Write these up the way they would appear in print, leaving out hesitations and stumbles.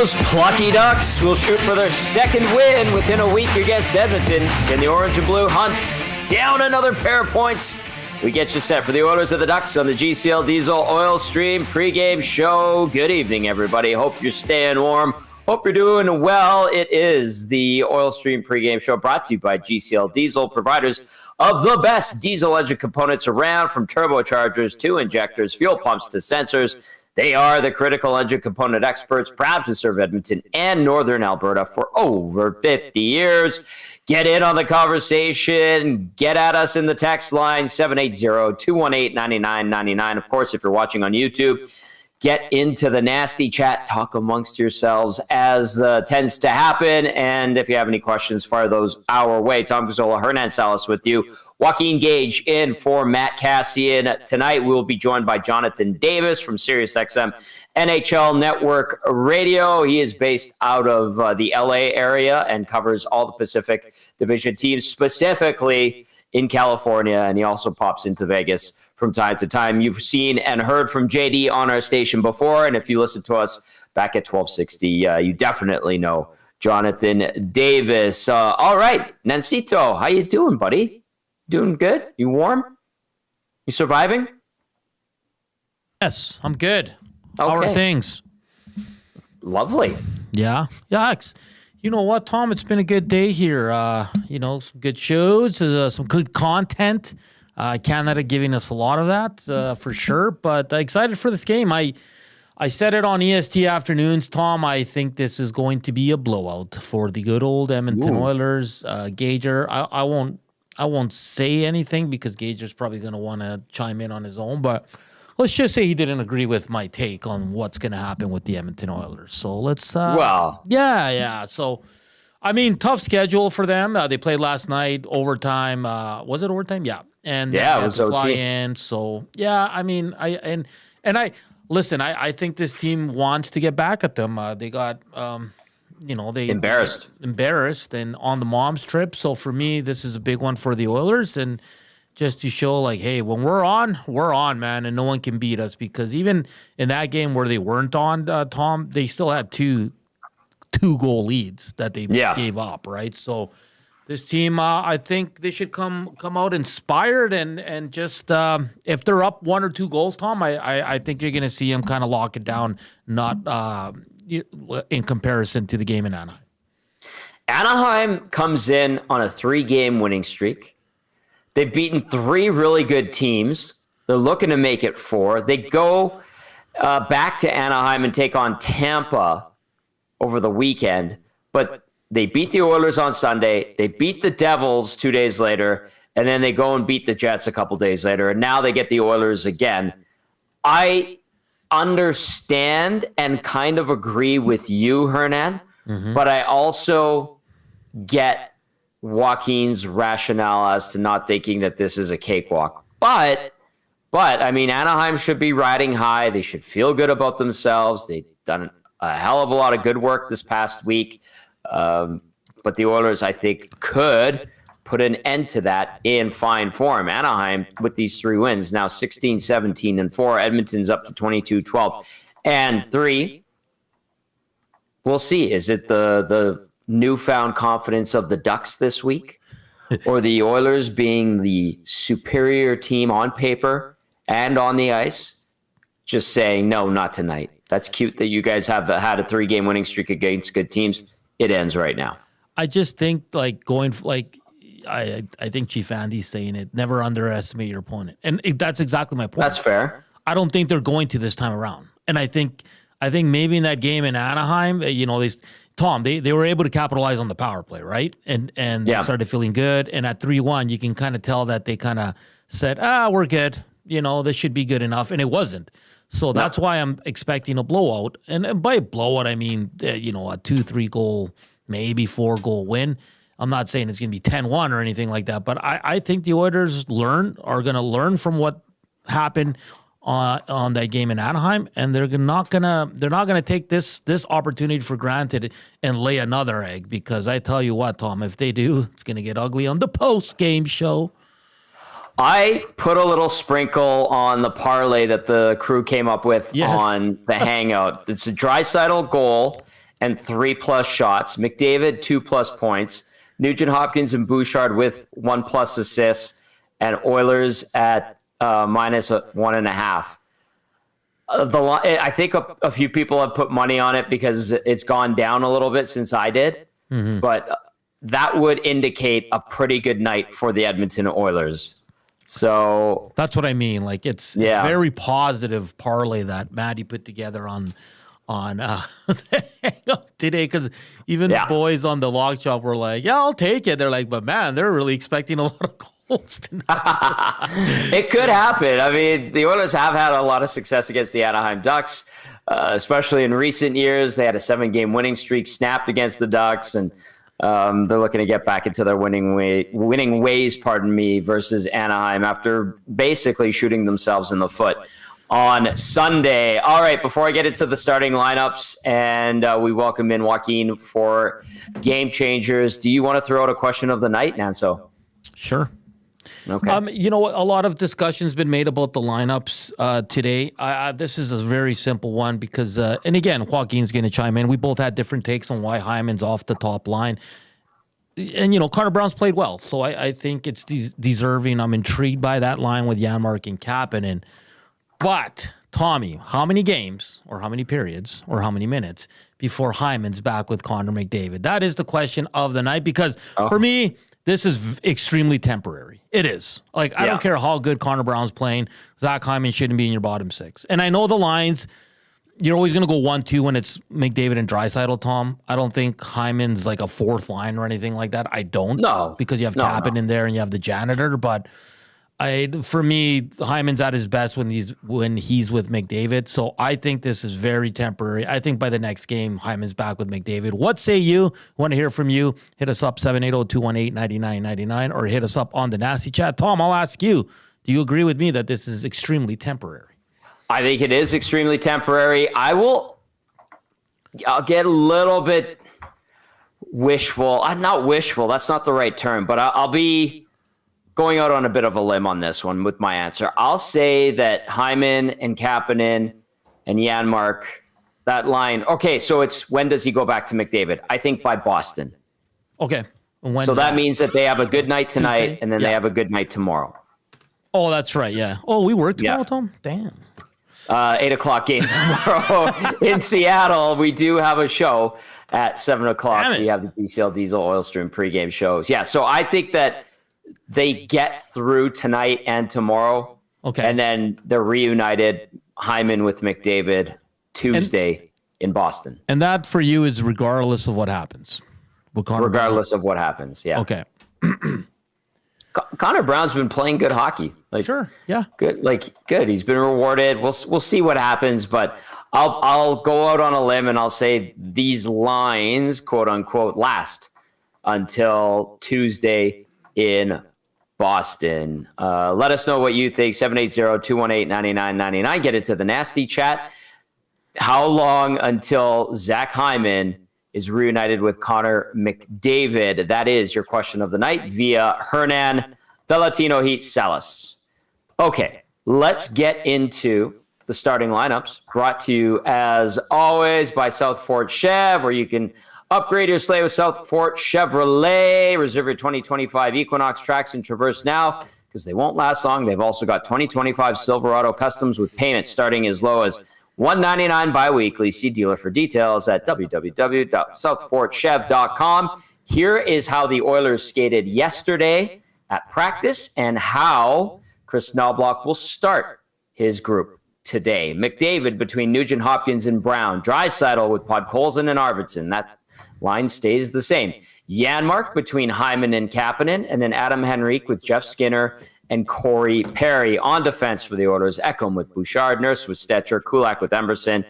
Those plucky Ducks will shoot for their second win within a week against Edmonton. Can the orange and blue hunt down another pair of points? We get you set for the Oilers of the Ducks on the GCL Diesel Oil Stream pregame show. Good evening, everybody. Hope you're staying warm. Hope you're doing well. It is the Oil Stream pregame show brought to you by GCL Diesel, providers of the best diesel engine components around, from turbochargers to injectors, fuel pumps to sensors. They are the critical engine component experts, proud to serve Edmonton and Northern Alberta for over 50 years. Get in on the conversation. Get at us in the text line, 780-218-9999. Of course, if you're watching on YouTube, get into the nasty chat. Talk amongst yourselves as tends to happen. And if you have any questions, fire those our way. Tom Gazzola, Hernan Salas with you. Joaquin Gage in for Matt Cassian. Tonight, we'll be joined by Jonathan Davis from SiriusXM NHL Network Radio. He is based out of the LA area and covers all the Pacific Division teams, specifically in California, and he also pops into Vegas from time to time. You've seen and heard from JD on our station before, and if you listen to us back at 1260, you definitely know Jonathan Davis. All right, Nancito, how you doing, buddy? Doing good? You warm? You surviving? Yes, I'm good. How are things? Lovely. Yeah. You know what, Tom? It's been a good day here. Some good shows, some good content. Canada giving us a lot of that, for sure. But excited for this game. I said it on EST Afternoons, Tom. I think this is going to be a blowout for the good old Edmonton Oilers. Gager, I won't say anything because Gager's probably going to want to chime in on his own. But let's just say he didn't agree with my take on what's going to happen with the Edmonton Oilers. So let's. Yeah. So, I mean, tough schedule for them. They played last night, overtime. Was it overtime? Yeah. And it was to fly OT. in. So yeah, I mean, I think this team wants to get back at them. They got they embarrassed and on the mom's trip. So for me, this is a big one for the Oilers, and just to show like, hey, when we're on, man, and no one can beat us. Because even in that game where they weren't on, Tom, they still had two goal leads that they gave up, right? So this team, I think they should come out inspired and just if they're up 1 or 2 goals, Tom, I think you're going to see them kind of lock it down, not in comparison to the game in Anaheim. Anaheim comes in on a 3-game winning streak. They've beaten 3 really good teams. They're looking to make it 4. They go back to Anaheim and take on Tampa over the weekend, but they beat the Oilers on Sunday. They beat the Devils 2 days later, and then they go and beat the Jets a couple days later, and now they get the Oilers again. I understand and kind of agree with you, Hernan, but I also get Joaquin's rationale as to not thinking that this is a cakewalk. But I mean, Anaheim should be riding high. They should feel good about themselves. They've done a hell of a lot of good work this past week. But the Oilers, I think, could put an end to that in fine form. Anaheim, with these 3 wins, now 16-17-4. Edmonton's up to 22-12-3. We'll see. Is it the newfound confidence of the Ducks this week, or the Oilers being the superior team on paper and on the ice, just saying, no, not tonight? That's cute that you guys have had a 3-game winning streak against good teams. It ends right now. I just think I think Chief Andy's saying it. Never underestimate your opponent, and that's exactly my point. That's fair. I don't think they're going to this time around, and I think maybe in that game in Anaheim, they were able to capitalize on the power play, right? And they started feeling good. And at 3-1, you can kind of tell that they kind of said, we're good. This should be good enough, and it wasn't. So that's why I'm expecting a blowout. And by blowout, I mean, a 2-3 goal, maybe 4 goal win. I'm not saying it's going to be 10-1 or anything like that, but I think the Oilers are going to learn from what happened on that game in Anaheim, and they're not gonna take this opportunity for granted and lay another egg. Because I tell you what, Tom, if they do, it's going to get ugly on the post-game show. I put a little sprinkle on the parlay that the crew came up with on the Hangout. It's a Draisaitl goal and 3+ shots. McDavid, 2+ points. Nugent Hopkins and Bouchard with 1+ assists, and Oilers at -1.5. I think a few people have put money on it because it's gone down a little bit since I did, but that would indicate a pretty good night for the Edmonton Oilers. So that's what I mean. Like it's very positive parlay that Maddie put together on today, because even the boys on the log shop were like, "Yeah, I'll take it." They're like, "But man, they're really expecting a lot of goals tonight." It could happen. I mean, the Oilers have had a lot of success against the Anaheim Ducks, especially in recent years. They had a 7-game winning streak snapped against the Ducks, and they're looking to get back into their winning ways, versus Anaheim after basically shooting themselves in the foot on Sunday. All right, before I get into the starting lineups and we welcome in Joaquin for Game Changers, do you want to throw out a question of the night, Nanso? Sure. Okay. A lot of discussion's been made about the lineups today. This is a very simple one because, and again, Joaquin's going to chime in. We both had different takes on why Hyman's off the top line. And, Connor Brown's played well, so I think it's deserving. I'm intrigued by that line with Janmark and Kapanen. But, Tommy, how many games or how many periods or how many minutes before Hyman's back with Connor McDavid? That is the question of the night because for me, this is extremely temporary. It is. Like, I don't care how good Connor Brown's playing. Zach Hyman shouldn't be in your bottom six. And I know the lines, you're always going to go 1-2 when it's McDavid and Draisaitl, Tom. I don't think Hyman's like a fourth line or anything like that. I don't. No. Because you have Kapanen in there and you have the janitor. But for me, Hyman's at his best when he's with McDavid. So I think this is very temporary. I think by the next game, Hyman's back with McDavid. What say you? Want to hear from you? Hit us up 780-218-9999 or hit us up on the Nasty Chat. Tom, I'll ask you. Do you agree with me that this is extremely temporary? I think it is extremely temporary. I'll get a little bit wishful. Not wishful. That's not the right term, but I'll be going out on a bit of a limb on this one with my answer. I'll say that Hyman and Kapanen and Janmark, that line. Okay, so it's when does he go back to McDavid? I think by Boston. Okay. So that means that they have a good night tonight, Tuesday? And then they have a good night tomorrow. Oh, that's right, yeah. Oh, we work tomorrow, Tom? Damn. 8:00 game tomorrow in Seattle. We do have a show at 7:00. We have the GCL Diesel Oil Stream pregame shows. Yeah, so I think that they get through tonight and tomorrow. Okay. And then they're reunited, Hyman with McDavid, Tuesday in Boston. And that for you is regardless of what happens? Regardless of what happens, yeah. Okay. Connor Brown's been playing good hockey. Sure, yeah. Good. He's been rewarded. We'll see what happens, but I'll go out on a limb and I'll say these lines, quote unquote, last until Tuesday in Boston. Let us know what you think. 780-218-9999. Get into the Nasty Chat. How long until Zach Hyman is reunited with Connor McDavid? That is your question of the night via Hernan, the Latino Heat Salas. Okay, let's get into the starting lineups, brought to you as always by South Fort Chev, where you can upgrade your sleigh with South Fort Chevrolet. Reserve your 2025 Equinox tracks and Traverse now because they won't last long. They've also got 2025 Silverado Customs with payments starting as low as $199 biweekly. See dealer for details at www.southfortchev.com. Here is how the Oilers skated yesterday at practice and how Chris Knobloch will start his group today. McDavid between Nugent Hopkins and Brown. Draisaitl with Podkolzin and Arvidsson. That line stays the same. Janmark between Hyman and Kapanen, and then Adam Henrique with Jeff Skinner and Corey Perry. On defense for the Oilers, Ekholm with Bouchard, Nurse with Stetcher, Kulak with Emerson,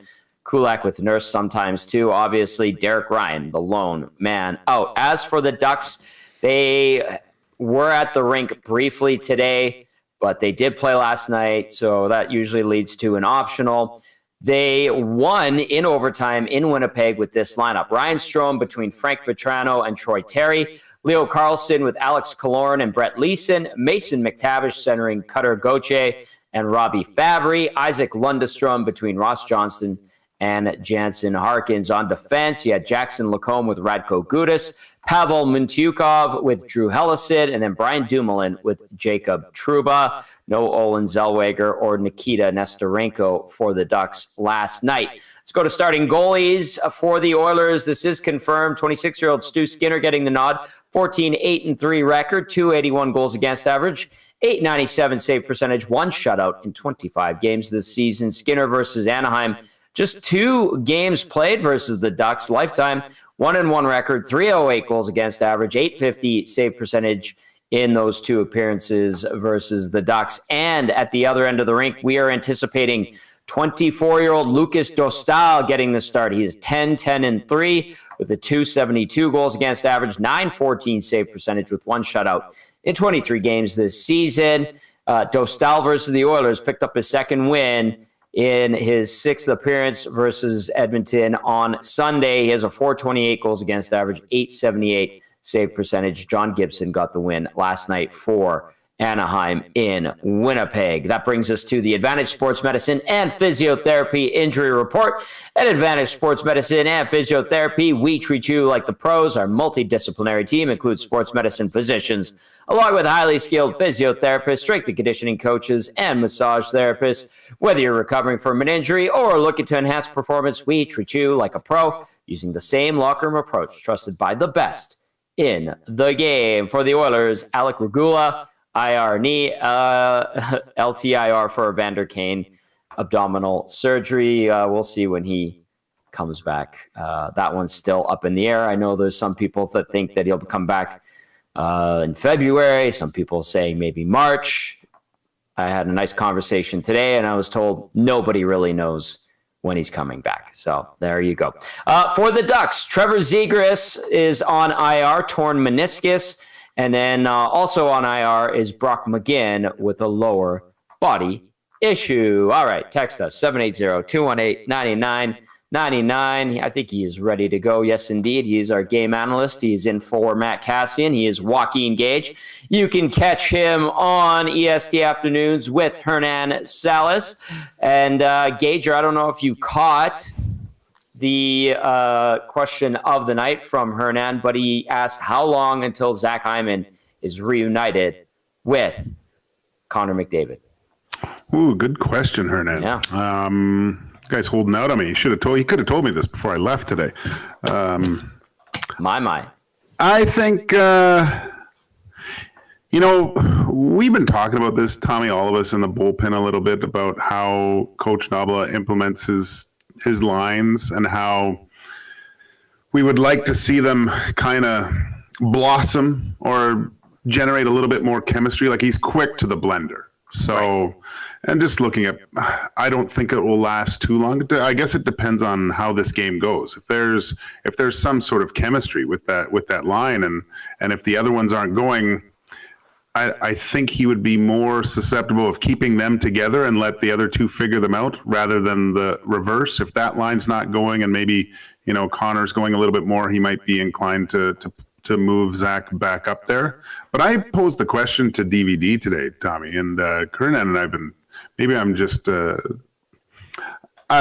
Kulak with Nurse sometimes too. Obviously, Derek Ryan, the lone man out. As for the Ducks, they were at the rink briefly today, but they did play last night, so that usually leads to an optional. They won in overtime in Winnipeg with this lineup. Ryan Strome between Frank Vetrano and Troy Terry. Leo Carlson with Alex Killorn and Brett Leeson. Mason McTavish centering Cutter Gauthier and Robbie Fabry. Isaac Lundestrom between Ross Johnston and Jansen Harkins. On defense, you had Jackson Lacombe with Radko Gudas, Pavel Mintyukov with Drew Hellesid, and then Brian Dumoulin with Jacob Trouba. No Olin Zellweger or Nikita Nestorenko for the Ducks last night. Let's go to starting goalies for the Oilers. This is confirmed. 26-year-old Stu Skinner getting the nod. 14-8-3 record, 281 goals against average, 897 save percentage, 1 shutout in 25 games this season. Skinner versus Anaheim, just 2 games played versus the Ducks. Lifetime 1-1 record, 308 goals against average, 850 save percentage in those 2 appearances versus the Ducks. And at the other end of the rink, we are anticipating 24-year-old Lucas Dostal getting the start. He is 10-10-3 with a 272 goals against average, 914 save percentage with 1 shutout in 23 games this season. Dostal versus the Oilers picked up his 2nd win in his 6th appearance versus Edmonton on Sunday. He has a 428 goals against average, 878 save percentage. John Gibson got the win last night for Anaheim in Winnipeg. That brings us to the Advantage Sports Medicine and Physiotherapy Injury Report. At Advantage Sports Medicine and Physiotherapy, we treat you like the pros. Our multidisciplinary team includes sports medicine physicians, along with highly skilled physiotherapists, strength and conditioning coaches, and massage therapists. Whether you're recovering from an injury or looking to enhance performance, we treat you like a pro using the same locker room approach trusted by the best in the game. For the Oilers, Alec Regula, IR knee, LTIR for Evander Kane, abdominal surgery. We'll see when he comes back. That one's still up in the air. I know there's some people that think that he'll come back in February. Some people saying maybe March. I had a nice conversation today, and I was told nobody really knows when he's coming back. So there you go. For the Ducks, Trevor Zegras is on IR, torn meniscus. And then also on IR is Brock McGinn with a lower body issue. All right, text us, 780-218-9999. I think he is ready to go. Yes, indeed. He is our game analyst. He's in for Matt Cassian. He is Joaquin Gage. You can catch him on EST Afternoons with Hernan Salas. And Gager, I don't know if you caught the question of the night from Hernan, but he asked how long until Zach Hyman is reunited with Connor McDavid. Ooh, good question, Hernan. Yeah. This guy's holding out on me. He could have told me this before I left today. My. I think, we've been talking about this, Tommy, all of us in the bullpen a little bit about how Coach Nabla implements his lines and how we would like to see them kind of blossom or generate a little bit more chemistry. Like, he's quick to the blender. So, right. And just looking at, I don't think it will last too long. I guess it depends on how this game goes. If there's some sort of chemistry with that line, and if the other ones aren't going, I think he would be more susceptible of keeping them together and let the other two figure them out rather than the reverse. If that line's not going and maybe, Connor's going a little bit more, he might be inclined to move Zach back up there. But I posed the question to DVD today, Tommy, and Kernan and I've been, maybe I'm just, I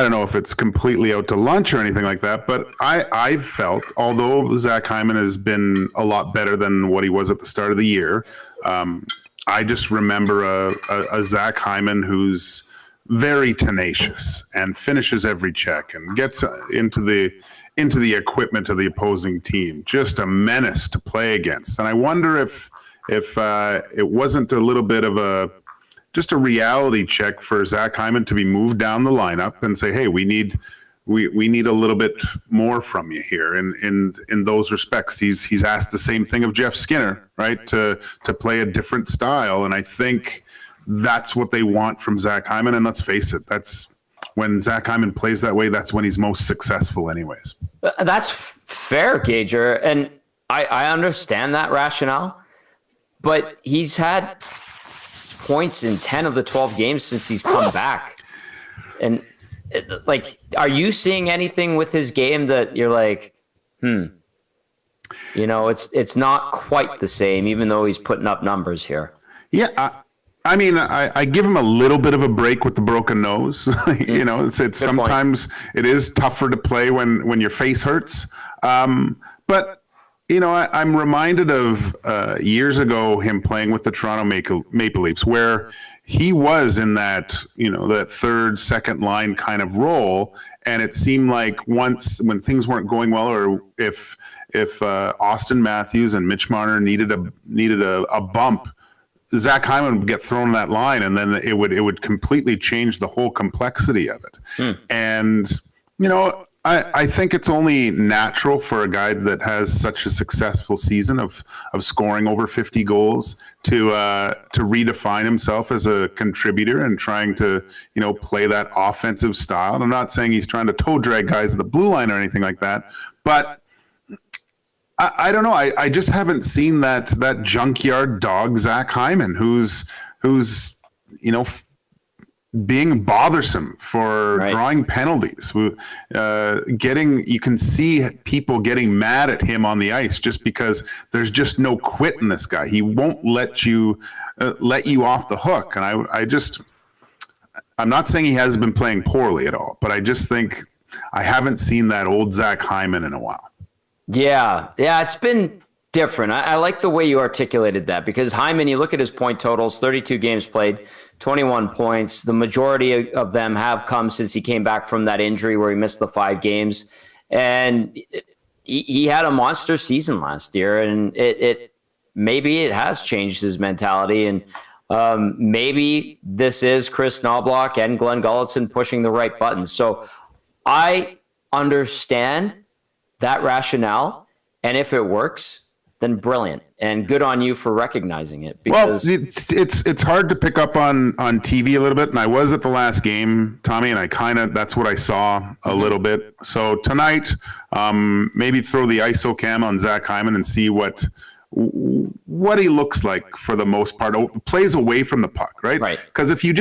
don't know if it's completely out to lunch or anything like that, but I've felt, although Zach Hyman has been a lot better than what he was at the start of the year, I just remember a Zach Hyman who's very tenacious and finishes every check and gets into the equipment of the opposing team. Just a menace to play against. And I wonder if it wasn't a little bit of just a reality check for Zach Hyman to be moved down the lineup and say, hey, we need a little bit more from you here. In those respects, he's asked the same thing of Jeff Skinner, right? To play a different style. And I think that's what they want from Zach Hyman. And let's face it, that's when Zach Hyman plays that way, that's when he's most successful anyways. That's fair, Gager. And I understand that rationale, but he's had points in 10 of the 12 games since he's come back. And are you seeing anything with his game that you're like, it's not quite the same, even though he's putting up numbers here? Yeah, I mean, I give him a little bit of a break with the broken nose. You know, it's sometimes it is tougher to play when your face hurts. But you know, I'm reminded of years ago him playing with the Toronto Maple Leafs, where he was in that, you know, that third, second line kind of role, and it seemed like once when things weren't going well, or if Austin Matthews and Mitch Marner needed a bump, Zach Hyman would get thrown in that line, and then it would completely change the whole complexity of it. And you know, I think it's only natural for a guy that has such a successful season of scoring over 50 goals to redefine himself as a contributor and trying to, you know, play that offensive style. And I'm not saying he's trying to toe drag guys at the blue line or anything like that, but I don't know. I just haven't seen that junkyard dog Zach Hyman, who's you know, being bothersome for drawing penalties. You can see people getting mad at him on the ice just because there's just no quit in this guy. He won't let you off the hook. And I'm not saying he hasn't been playing poorly at all, but I just think I haven't seen that old Zach Hyman in a while. Yeah, it's been different. I like the way you articulated that, because Hyman, you look at his point totals, 32 games played, 21 points. The majority of them have come since he came back from that injury where he missed the 5 games. And he had a monster season last year, and maybe it has changed his mentality. And maybe this is Chris Knoblauch and Glenn Gulutzan pushing the right buttons. So I understand that rationale, and if it works, then brilliant, and good on you for recognizing it. Because it's hard to pick up on TV a little bit, and I was at the last game, Tommy, and that's what I saw a little bit. So tonight, maybe throw the ISO cam on Zach Hyman and see what he looks like for the most part. Plays away from the puck, right? Right. Because if you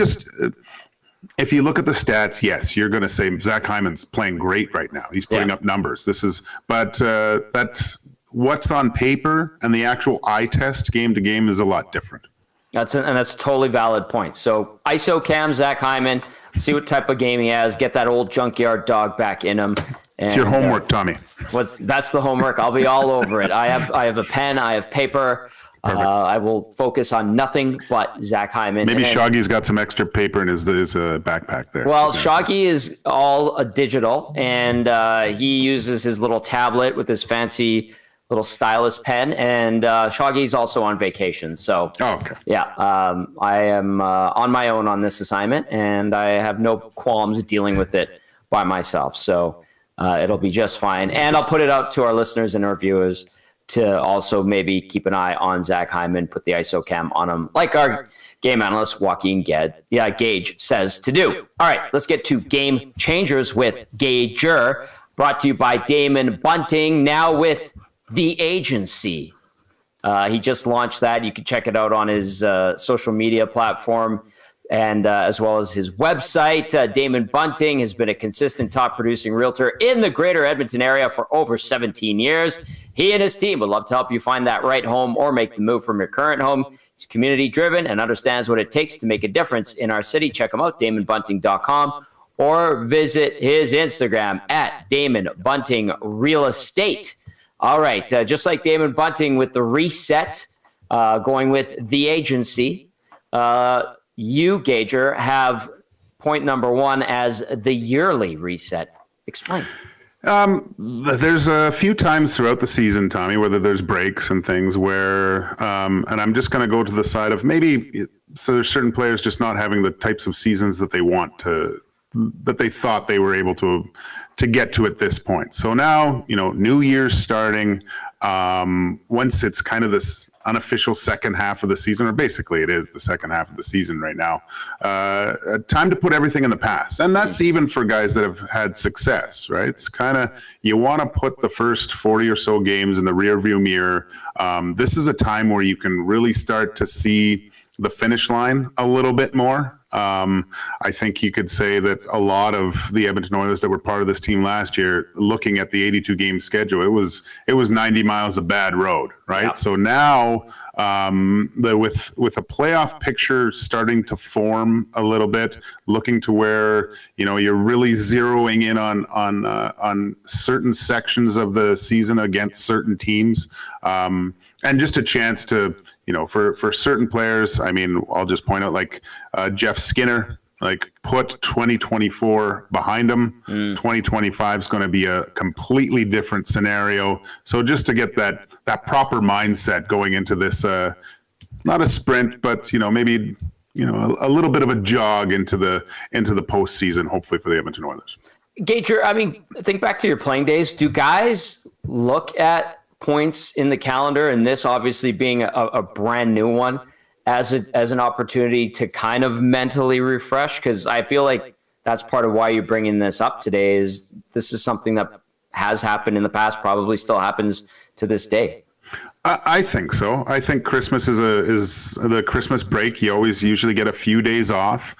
look at the stats, yes, you're going to say Zach Hyman's playing great right now. He's putting up numbers. But that's what's on paper, and the actual eye test game to game is a lot different. That's a totally valid point. So ISO cam Zach Hyman, see what type of game he has, get that old junkyard dog back in him. It's your homework, Tommy. That's the homework. I'll be all over it. I have a pen, I have paper. I will focus on nothing but Zach Hyman. Maybe Shoggy's got some extra paper in his backpack there. Well, Shoggy is all digital, and he uses his little tablet with his fancy little stylus pen, and Shoggy's also on vacation. So, I am on my own on this assignment, and I have no qualms dealing with it by myself. So it'll be just fine. And I'll put it out to our listeners and our viewers to also maybe keep an eye on Zach Hyman, put the ISO cam on him, like our game analyst Joaquin Gage says to do. All right, let's get to Game Changers with Gager, brought to you by Damon Bunting, now with The Agency. He just launched that. You can check it out on his social media platform, and as well as his website. Damon Bunting has been a consistent top producing realtor in the greater Edmonton area for over 17 years. He and his team would love to help you find that right home or make the move from your current home. He's community driven and understands what it takes to make a difference in our city. Check him out, DamonBunting.com, or visit his Instagram at Damon Bunting Real Estate. All right, just like Damon Bunting with the reset, going with The Agency, you, Gager, have point number 1 as the yearly reset. Explain. There's a few times throughout the season, Tommy, whether there's breaks and things where, and I'm just going to go to the side of so there's certain players just not having the types of seasons that that they thought they were able to get to at this point. So now, New Year's starting, once it's kind of this unofficial second half of the season, or basically it is the second half of the season right now, time to put everything in the past. And that's even for guys that have had success, right? It's kind of, you want to put the first 40 or so games in the rearview mirror. This is a time where you can really start to see the finish line a little bit more. I think you could say that a lot of the Edmonton Oilers that were part of this team last year, looking at the 82 game schedule, it was 90 miles of bad road, right? Yeah. So now, with a playoff picture starting to form a little bit, looking to where, you're really zeroing in on certain sections of the season against certain teams, and just a chance to, for certain players, I mean, I'll just point out like Jeff Skinner, like put 2024 behind him. 2025 is going to be a completely different scenario. So just to get that proper mindset going into this, not a sprint, but maybe a little bit of a jog into the postseason, hopefully for the Edmonton Oilers. Gager, I mean, think back to your playing days. Do guys look at points in the calendar, and this obviously being a brand new one, as an opportunity to kind of mentally refresh? Because I feel like that's part of why you're bringing this up today, is this is something that has happened in the past, probably still happens to this day. I think so. I think Christmas is the Christmas break. You always usually get a few days off.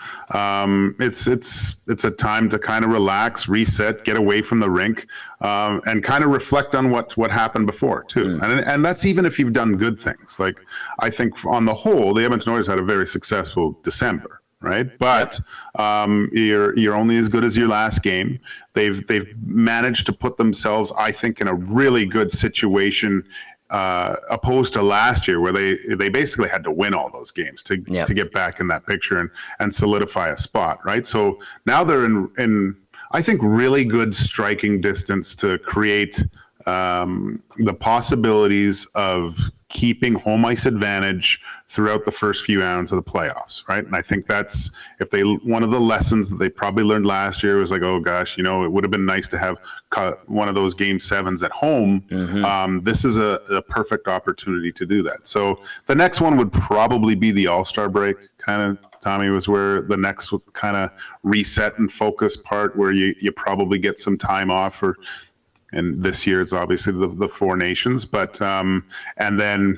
It's a time to kind of relax, reset, get away from the rink, and kind of reflect on what happened before too. And that's even if you've done good things. Like, I think on the whole, the Edmonton Oilers had a very successful December. Right, but you're only as good as your last game. They've managed to put themselves, I think, in a really good situation, opposed to last year, where they basically had to win all those games to get back in that picture and solidify a spot. Right, so now they're in I think really good striking distance to create the possibilities of keeping home ice advantage throughout the first few rounds of the playoffs, right? And I think that's one of the lessons that they probably learned last year was like, oh gosh, it would have been nice to have one of those game sevens at home. This is a perfect opportunity to do that. So the next one would probably be the All-Star break, kind of, Tommy, was where the next kind of reset and focus part, where you probably get some time off, and this year it's obviously the Four Nations, but and then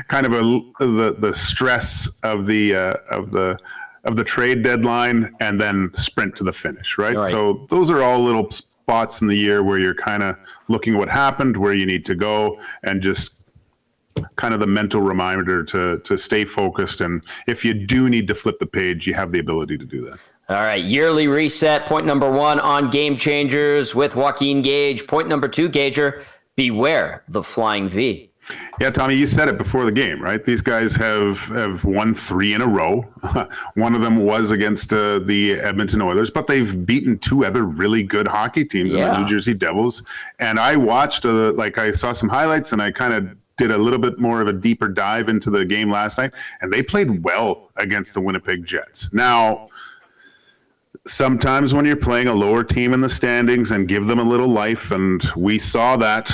kind of the stress of the trade deadline, and then sprint to the finish, right? So those are all little spots in the year where you're kind of looking at what happened, where you need to go, and just kind of the mental reminder to stay focused. And if you do need to flip the page, you have the ability to do that. All right, yearly reset. Point number 1 on Game Changers with Joaquin Gage. Point number 2, Gager, beware the flying V. Yeah, Tommy, you said it before the game, right? These guys have won 3 in a row. One of them was against the Edmonton Oilers, but they've beaten 2 other really good hockey teams in the New Jersey Devils. And I watched, I saw some highlights, and I kind of did a little bit more of a deeper dive into the game last night, and they played well against the Winnipeg Jets. Now, sometimes when you're playing a lower team in the standings and give them a little life, and we saw that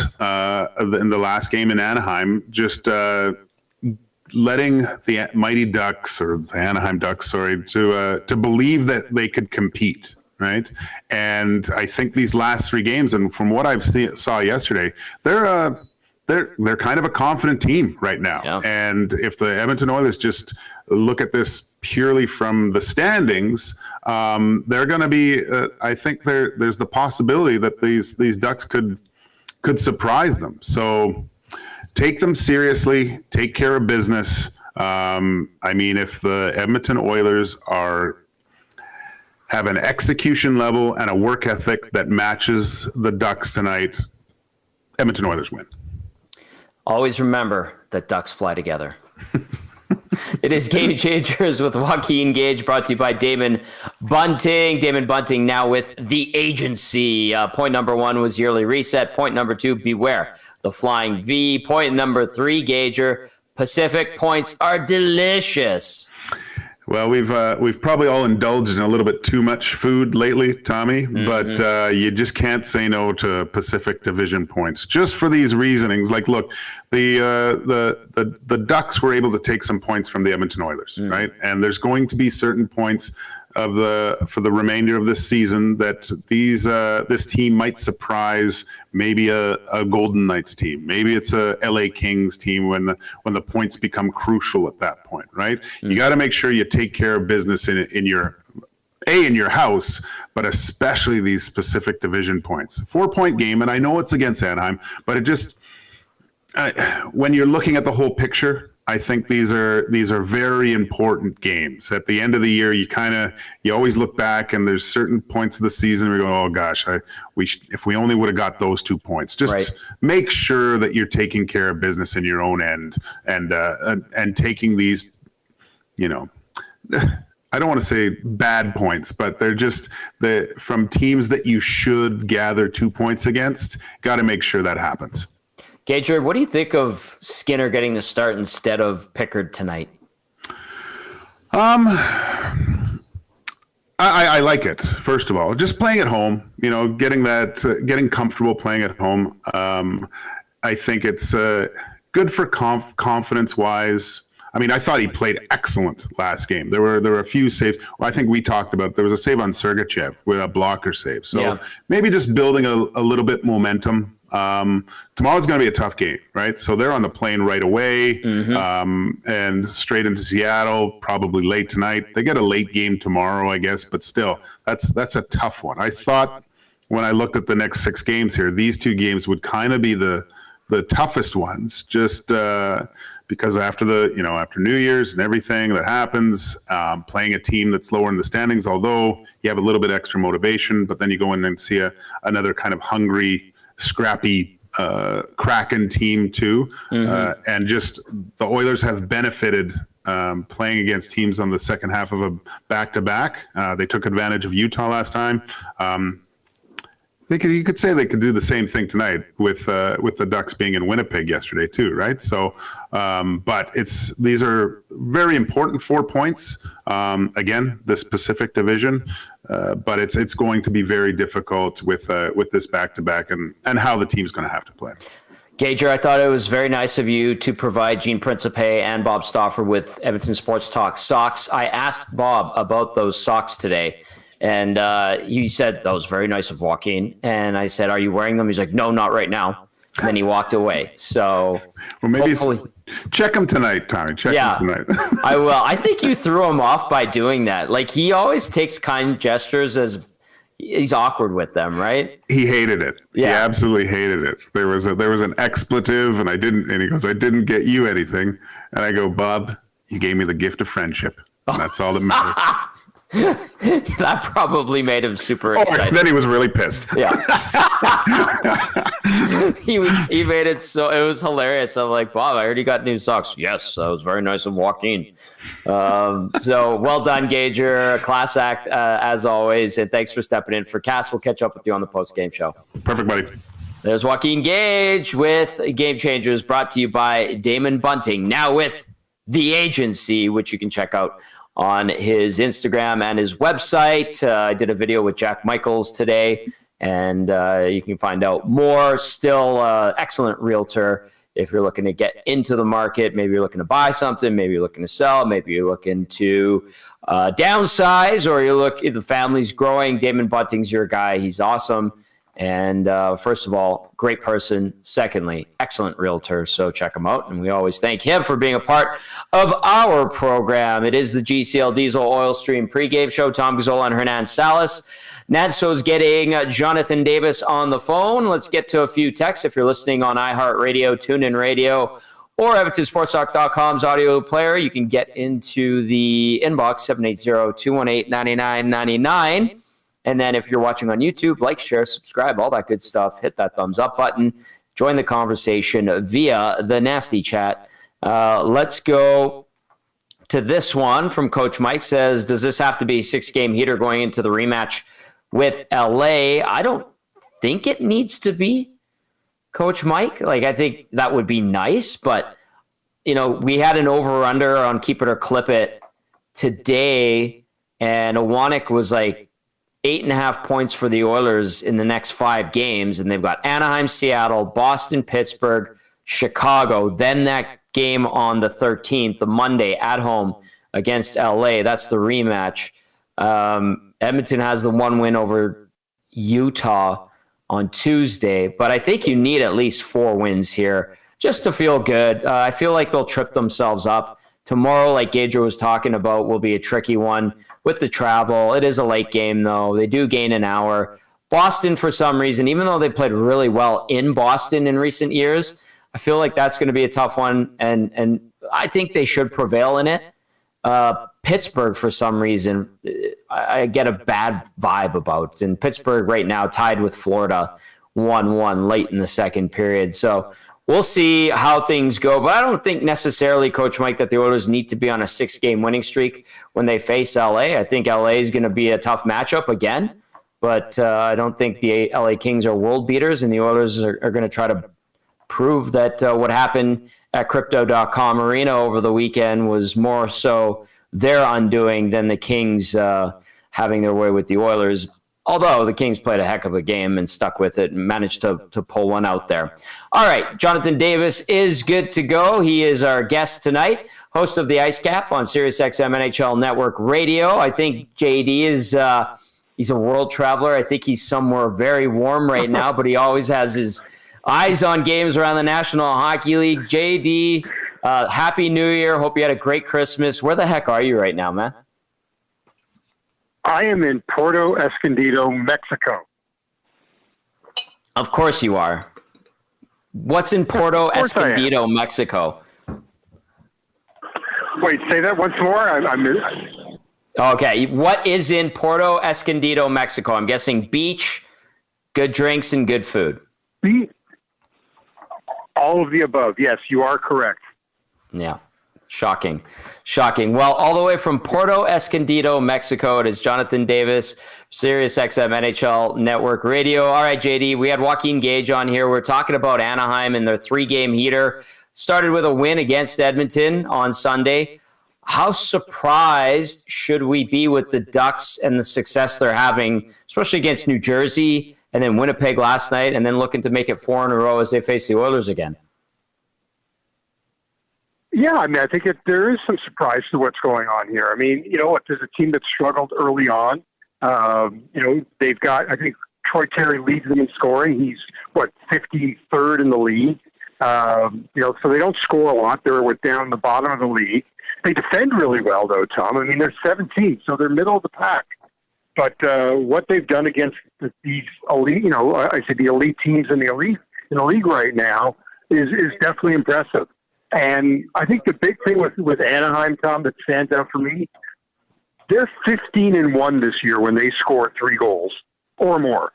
in the last game in Anaheim, just letting the mighty Ducks, or the Anaheim Ducks, to believe that they could compete, right? And I think these last 3 games, and from what I've saw yesterday, they're kind of a confident team right now. Yeah. And if the Edmonton Oilers just look at this purely from the standings, they're going to be. I think there's the possibility that these Ducks could surprise them. So take them seriously. Take care of business. I mean, if the Edmonton Oilers have an execution level and a work ethic that matches the Ducks tonight, Edmonton Oilers win. Always remember that ducks fly together. It is Game Changers with Joaquin Gage, brought to you by Damon Bunting. Damon Bunting now with the agency. Point number 1 was yearly reset. Point number 2, beware the flying V. Point number 3, Gager, Pacific points are delicious. Well, we've probably all indulged in a little bit too much food lately, Tommy, but you just can't say no to Pacific Division points just for these reasonings. Like, look, the Ducks were able to take some points from the Edmonton Oilers, right? And there's going to be certain points for the remainder of this season that this team might surprise maybe a Golden Knights team. Maybe it's a LA Kings team when the points become crucial at that point, right? Mm-hmm. You got to make sure you take care of business in your house, but especially these specific division points. 4-point game, and I know it's against Anaheim, but it just when you're looking at the whole picture, I think these are very important games. At the end of the year, you always look back, and there's certain points of the season where you go, oh gosh, if we only would have got those 2 points. Just make sure that you're taking care of business in your own end, and taking these, I don't want to say bad points, but they're just from teams that you should gather 2 points against. Got to make sure that happens. Gager, what do you think of Skinner getting the start instead of Pickard tonight? I like it. First of all, just playing at home, getting comfortable playing at home. I think it's good for confidence wise. I mean, I thought he played excellent last game. There were a few saves. Well, I think we talked about there was a save on Sergachev with a blocker save. So maybe just building a little bit momentum. Tomorrow's going to be a tough game, right? So they're on the plane right away, and straight into Seattle, probably late tonight. They get a late game tomorrow, I guess, but still, that's a tough one. I thought when I looked at the next 6 games here, these 2 games would kind of be the toughest ones, just because after New Year's and everything that happens, playing a team that's lower in the standings, although you have a little bit extra motivation, but then you go in and see another kind of hungry, scrappy Kraken team too. And just the Oilers have benefited playing against teams on the second half of a back-to-back. They took advantage of Utah last time. You could say they could do the same thing tonight with the Ducks being in Winnipeg yesterday too, right? So, but these are very important 4 points. Again, the specific division, but it's going to be very difficult with this back-to-back and how the team's going to have to play. Gager, I thought it was very nice of you to provide Gene Principe and Bob Stauffer with Edmonton Sports Talk socks. I asked Bob about those socks today. And he said, that was very nice of Joaquin. And I said, are you wearing them? He's like, no, not right now. And then he walked away. So well, maybe check him tonight, Tommy. Check him tonight. I will. I think you threw him off by doing that. Like, he always takes kind gestures as he's awkward with them, right? He hated it. Yeah. He absolutely hated it. There was an expletive, and he goes, I didn't get you anything. And I go, Bob, you gave me the gift of friendship. And that's all that matters. That probably made him super excited. Then he was really pissed. Yeah. he made it so it was hilarious. I'm like, Bob, I heard you got new socks. Yes, that was very nice of Joaquin. So well done, Gager. A class act as always. And thanks for stepping in for Cass. We'll catch up with you on the post-game show. Perfect, buddy. There's Joaquin Gage with Game Changers, brought to you by Damon Bunting. Now with The Agency, which you can check out on his Instagram and his website. I did a video with Jack Michaels today, and you can find out more. Still excellent realtor if you're looking to get into the market. Maybe you're looking to buy something, maybe you're looking to sell, maybe you're looking to downsize, or if the family's growing. Damon Bunting's your guy. He's awesome. And first of all, great person. Secondly, excellent realtor. So check him out. And we always thank him for being a part of our program. It is the GCL Diesel Oil Stream pregame show. Tom Gazzola and Hernan Salas. Natso's getting Jonathan Davis on the phone. Let's get to a few texts. If you're listening on iHeartRadio, TuneIn Radio, or EdmontonSportsTalk.com's audio player, you can get into the inbox, 780-218-9999. And then if you're watching on YouTube, like, share, subscribe, all that good stuff. Hit that thumbs up button. Join the conversation via the Nasty Chat. Let's go to this one from Coach Mike. Says, does this have to be a 6-game heater going into the rematch with LA? I don't think it needs to be, Coach Mike. Like, I think that would be nice. But, we had an over-under on Keep It or Clip It today. And Owanek was like, 8.5 points for the Oilers in the next 5 games, and they've got Anaheim, Seattle, Boston, Pittsburgh, Chicago, then that game on the 13th, the Monday at home against LA. That's the rematch. Edmonton has the one win over Utah on Tuesday, but I think you need at least 4 wins here just to feel good. I feel like they'll trip themselves up. Tomorrow, like Gage was talking about, will be a tricky one with the travel. It is a late game, though. They do gain an hour. Boston, for some reason, even though they played really well in Boston in recent years, I feel like that's going to be a tough one, and I think they should prevail in it. Pittsburgh, for some reason, I get a bad vibe about. And Pittsburgh right now tied with Florida 1-1 late in the second period. So we'll see how things go. But I don't think necessarily, Coach Mike, that the Oilers need to be on a 6-game winning streak when they face LA. I think LA is going to be a tough matchup again. But I don't think the LA Kings are world beaters, and the Oilers are going to try to prove that what happened at Crypto.com Arena over the weekend was more so their undoing than the Kings having their way with the Oilers. Although the Kings played a heck of a game and stuck with it and managed to pull one out there. All right, Jonathan Davis is good to go. He is our guest tonight, host of the Ice Cap on SiriusXM NHL Network Radio. I think JD is he's a world traveler. I think he's somewhere very warm right now, but he always has his eyes on games around the National Hockey League. JD, Happy New Year. Hope you had a great Christmas. Where the heck are you right now, man? I am in Puerto Escondido, Mexico. Of course you are. What's in Puerto Escondido, Mexico? Wait, say that once more. Okay, what is in Puerto Escondido, Mexico? I'm guessing beach, good drinks, and good food. All of the above. Yes, you are correct. Yeah. Shocking. Well, all the way from Puerto Escondido, Mexico, it is Jonathan Davis, SiriusXM NHL Network Radio. All right, JD, we had Joaquin Gage on here. We're talking about Anaheim and their 3-game heater. Started with a win against Edmonton on Sunday. How surprised should we be with the Ducks and the success they're having, especially against New Jersey and then Winnipeg last night, and then looking to make it 4 in a row as they face the Oilers again? Yeah, I mean, I think there is some surprise to what's going on here. I mean, you know what? There's a team that struggled early on. They've got, I think, Troy Terry leads them in scoring. He's, 53rd in the league. So they don't score a lot. They're down the bottom of the league. They defend really well, though, Tom. I mean, they're 17th, so they're middle of the pack. But what they've done against these elite, the elite teams in the league right now is definitely impressive. And I think the big thing with Anaheim, Tom, that stands out for me, they're 15-1 this year when they score 3 goals or more.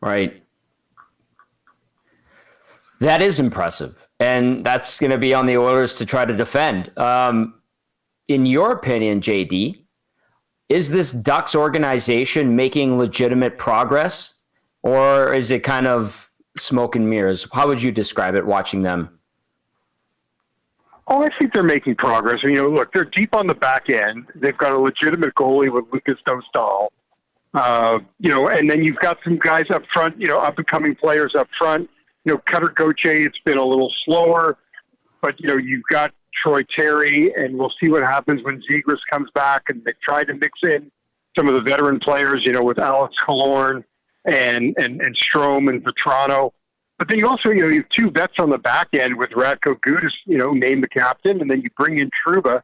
Right. That is impressive. And that's going to be on the Oilers to try to defend. In your opinion, JD, is this Ducks organization making legitimate progress, or is it kind of smoke and mirrors? How would you describe it watching them? Oh, I think they're making progress. Look, they're deep on the back end. They've got a legitimate goalie with Lucas Dostal. And then you've got some guys up front, up-and-coming players up front. Cutter Gauthier, it's been a little slower. But, you've got Troy Terry, and we'll see what happens when Zegras comes back. And they've tried to mix in some of the veteran players, with Alex Killorn and Strome and Vetrano. But then you also, you have 2 vets on the back end with Radko Gudas, named the captain, and then you bring in Trouba.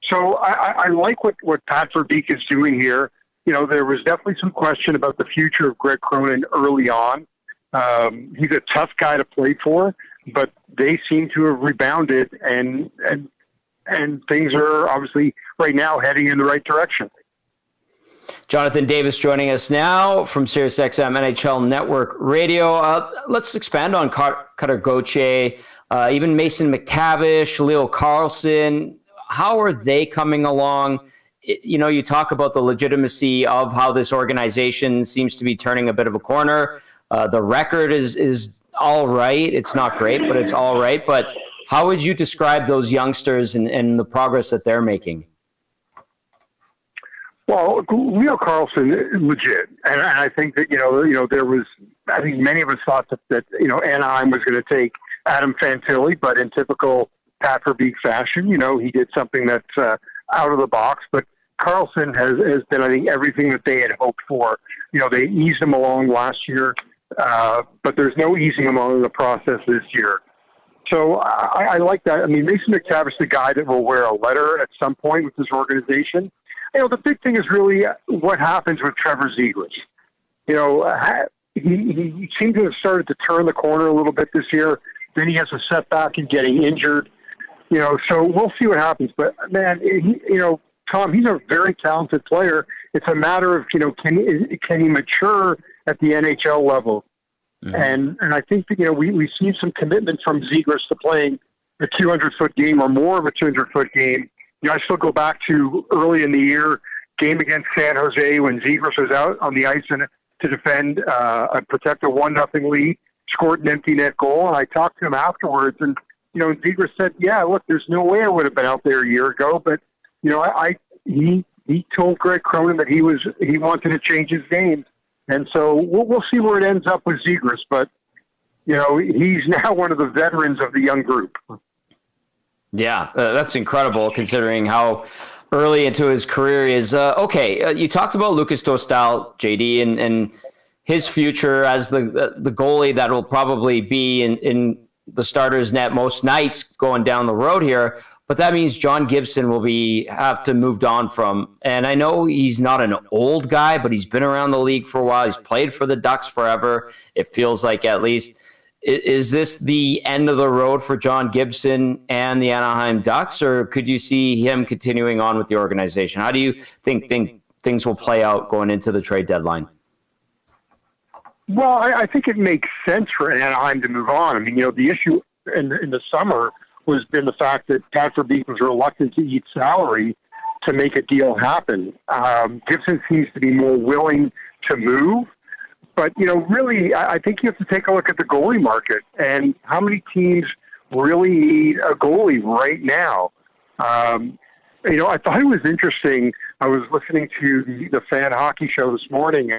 So I like what Pat Verbeek is doing here. There was definitely some question about the future of Greg Cronin early on. He's a tough guy to play for, but they seem to have rebounded, and things are obviously right now heading in the right direction. Jonathan Davis joining us now from SiriusXM NHL Network Radio. Let's expand on Cutter Gauthier, even Mason McTavish, Leo Carlson. How are they coming along? You talk about the legitimacy of how this organization seems to be turning a bit of a corner. The record is all right. It's not great, but it's all right. But how would you describe those youngsters and the progress that they're making? Well, Leo Carlson, legit, and I think that there was. I think many of us thought that Anaheim was going to take Adam Fantilli, but in typical Pat Verbeek fashion, he did something that's out of the box. But Carlson has been, I think, everything that they had hoped for. They eased him along last year, but there's no easing him along in the process this year. So I like that. I mean, Mason McTavish, the guy that will wear a letter at some point with this organization. The big thing is really what happens with Trevor Zegras. He seemed to have started to turn the corner a little bit this year. Then he has a setback in getting injured. So we'll see what happens. But man, Tom, he's a very talented player. It's a matter of can he mature at the NHL level? Mm-hmm. And I think that we've seen some commitment from Zegras to playing a 200-foot game or more of a 200-foot game. I still go back to early in the year game against San Jose when Zegras was out on the ice and to defend and protect a 1-0 lead, scored an empty net goal, and I talked to him afterwards, and Zegras said, "Yeah, look, there's no way I would have been out there a year ago, but he told Greg Cronin that he wanted to change his game." And so we'll see where it ends up with Zegras, but he's now one of the veterans of the young group. Yeah, that's incredible considering how early into his career he is. You talked about Lucas Dostal, JD, and his future as the goalie that will probably be in the starter's net most nights going down the road here. But that means John Gibson will have to move on from. And I know he's not an old guy, but he's been around the league for a while. He's played for the Ducks forever. It feels like, at least. Is this the end of the road for John Gibson and the Anaheim Ducks, or could you see him continuing on with the organization? How do you think things will play out going into the trade deadline? Well, I think it makes sense for Anaheim to move on. I mean, the issue in the summer was been the fact that Pat Verbeek was reluctant to eat salary to make a deal happen. Gibson seems to be more willing to move. But, really, I think you have to take a look at the goalie market and how many teams really need a goalie right now. I thought it was interesting. I was listening to the Fan Hockey Show this morning,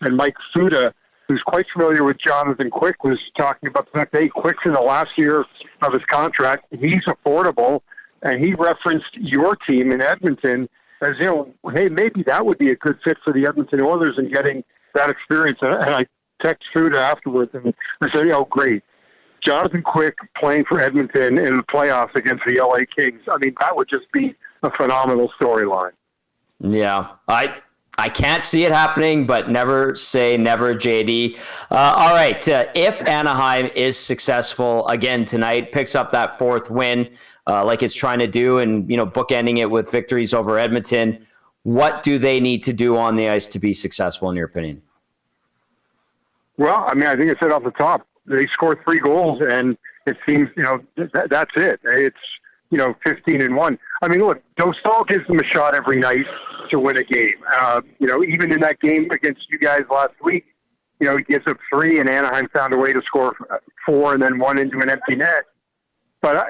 and Mike Fuda, who's quite familiar with Jonathan Quick, was talking about the fact that Quick's in the last year of his contract. He's affordable, and he referenced your team in Edmonton as, hey, maybe that would be a good fit for the Edmonton Oilers and getting that experience. And I texted Fuda afterwards, and I said, great. Jonathan Quick playing for Edmonton in the playoffs against the LA Kings. I mean, that would just be a phenomenal storyline. Yeah, I can't see it happening, but never say never, JD. All right. If Anaheim is successful again tonight, picks up that fourth win like it's trying to do, and bookending it with victories over Edmonton, what do they need to do on the ice to be successful, in your opinion? Well, I mean, I think I said off the top, they scored 3 goals, and it seems that's it. It's 15-1. I mean, look, Dostal gives them a shot every night to win a game. Even in that game against you guys last week, he gives up 3, and Anaheim found a way to score 4 and then 1 into an empty net. But,